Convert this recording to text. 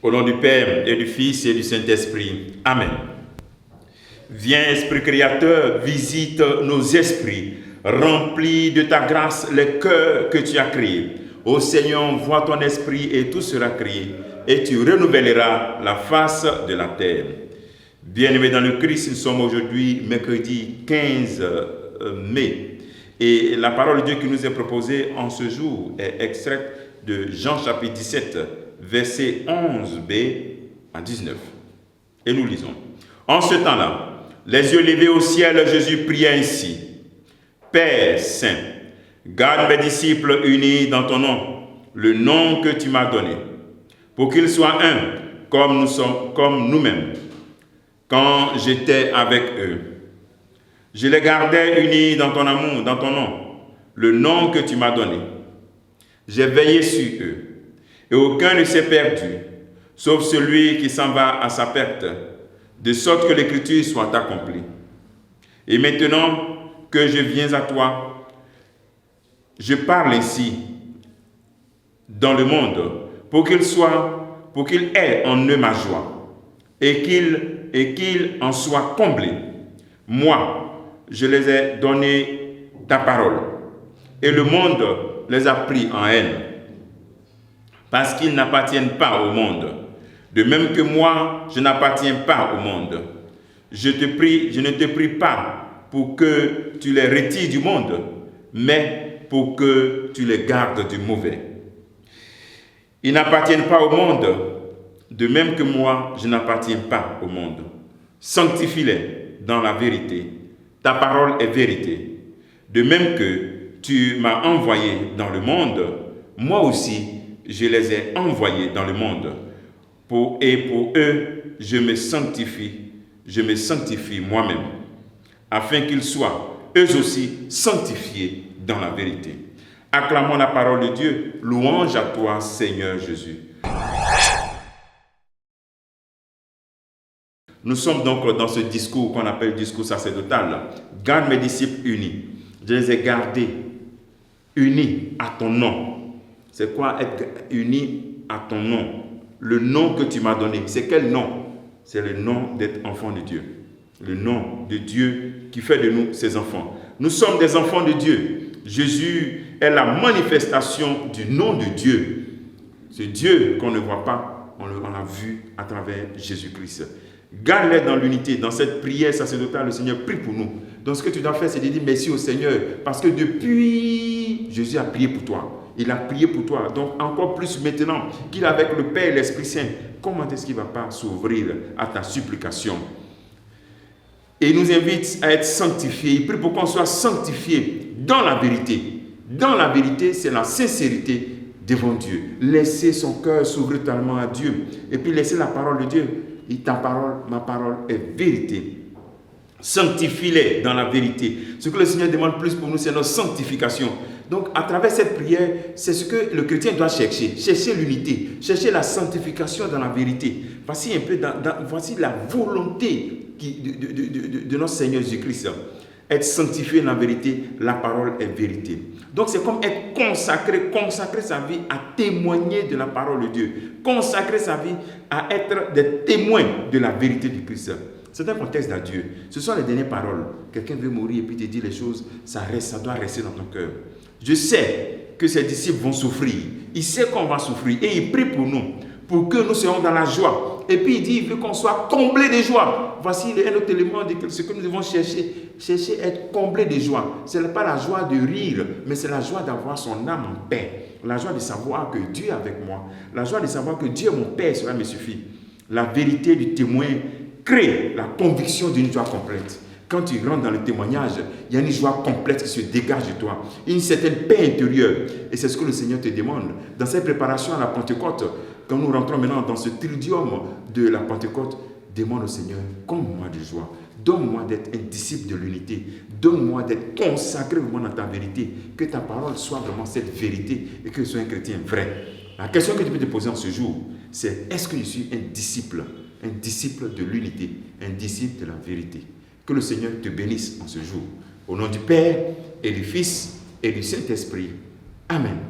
Au nom du Père et du Fils et du Saint-Esprit. Amen. Viens, Esprit Créateur, visite nos esprits, remplis de ta grâce les cœurs que tu as créés. Ô Seigneur, envoie ton esprit et tout sera créé, et tu renouvelleras la face de la terre. Bien-aimés dans le Christ, nous sommes aujourd'hui mercredi 15 mai. Et la parole de Dieu qui nous est proposée en ce jour est extraite de Jean chapitre 17, versets 11b à 19. Et nous lisons. En ce temps-là, les yeux levés au ciel, Jésus pria ainsi. Père Saint, garde mes disciples unis dans ton nom, le nom que tu m'as donné, pour qu'ils soient un, comme nous sommes, comme nous-mêmes. Quand j'étais avec eux, je les gardais unis dans ton amour, dans ton nom, le nom que tu m'as donné. J'ai veillé sur eux, et aucun ne s'est perdu, sauf celui qui s'en va à sa perte, de sorte que l'écriture soit accomplie. Et maintenant que je viens à toi, je parle ainsi dans le monde, pour qu'il ait en eux ma joie, et qu'il en soit comblé. Moi, je les ai donné ta parole, et le monde les a pris en haine, parce qu'ils n'appartiennent pas au monde, de même que moi, je n'appartiens pas au monde. Je ne te prie pas pour que tu les retires du monde, mais pour que tu les gardes du mauvais. Ils n'appartiennent pas au monde, de même que moi, je n'appartiens pas au monde. Sanctifie-les dans la vérité. Ta parole est vérité. De même que tu m'as envoyé dans le monde, moi aussi, je les ai envoyés dans le monde. Pour eux, je me sanctifie moi-même, afin qu'ils soient, eux aussi, sanctifiés dans la vérité. Acclamons la parole de Dieu. Louange à toi, Seigneur Jésus. Nous sommes donc dans ce discours qu'on appelle discours sacerdotal. Garde mes disciples unis. Je les ai gardés unis à ton nom. C'est quoi être uni à ton nom? Le nom que tu m'as donné. C'est quel nom? C'est le nom d'être enfant de Dieu. Le nom de Dieu qui fait de nous ses enfants. Nous sommes des enfants de Dieu. Jésus est la manifestation du nom de Dieu. Ce Dieu qu'on ne voit pas, on l'a vu à travers Jésus-Christ. Garde-les dans l'unité, dans cette prière sacerdotale, le Seigneur prie pour nous. Donc ce que tu dois faire, c'est de dire merci au Seigneur, parce que depuis, Jésus a prié pour toi. Il a prié pour toi. Donc encore plus maintenant qu'il est avec le Père et l'Esprit Saint, comment est-ce qu'il ne va pas s'ouvrir à ta supplication? Et il nous invite à être sanctifiés. Il prie pour qu'on soit sanctifiés dans la vérité. Dans la vérité, c'est la sincérité devant Dieu. Laisser son cœur s'ouvrir totalement à Dieu. Et puis laisser la parole de Dieu. Et ta parole, ma parole est vérité. Sanctifie-les dans la vérité. Ce que le Seigneur demande plus pour nous, c'est notre sanctification. Donc, à travers cette prière, c'est ce que le chrétien doit chercher. Chercher l'unité, chercher la sanctification dans la vérité. Voici un peu, voici la volonté de notre Seigneur Jésus-Christ. Être sanctifié dans la vérité, la parole est vérité. Donc, c'est comme être consacrer sa vie à témoigner de la parole de Dieu. Consacrer sa vie à être des témoins de la vérité du Christ. C'est un contexte d'adieu. Ce sont les dernières paroles. Quelqu'un veut mourir et puis te dit les choses, ça doit rester dans ton cœur. Je sais que ses disciples vont souffrir. Il sait qu'on va souffrir et il prie pour nous, pour que nous soyons dans la joie. Et puis il dit, il veut qu'on soit comblés de joie. Voici un autre élément de ce que nous devons chercher. Chercher à être comblés de joie. Ce n'est pas la joie de rire, mais c'est la joie d'avoir son âme en paix. La joie de savoir que Dieu est avec moi. La joie de savoir que Dieu est mon Père, cela me suffit. La vérité du témoin crée la conviction d'une joie complète. Quand tu rentres dans le témoignage, il y a une joie complète qui se dégage de toi. Une certaine paix intérieure. Et c'est ce que le Seigneur te demande. Dans cette préparation à la Pentecôte, quand nous rentrons maintenant dans ce tridium de la Pentecôte, demande au Seigneur, comble-moi de joie. Donne-moi d'être un disciple de l'unité. Donne-moi d'être consacré vraiment dans ta vérité. Que ta parole soit vraiment cette vérité et que je sois un chrétien vrai. La question que tu peux te poser en ce jour, c'est est-ce que je suis un disciple de l'unité, un disciple de la vérité. Que le Seigneur te bénisse en ce jour. Au nom du Père et du Fils et du Saint-Esprit. Amen.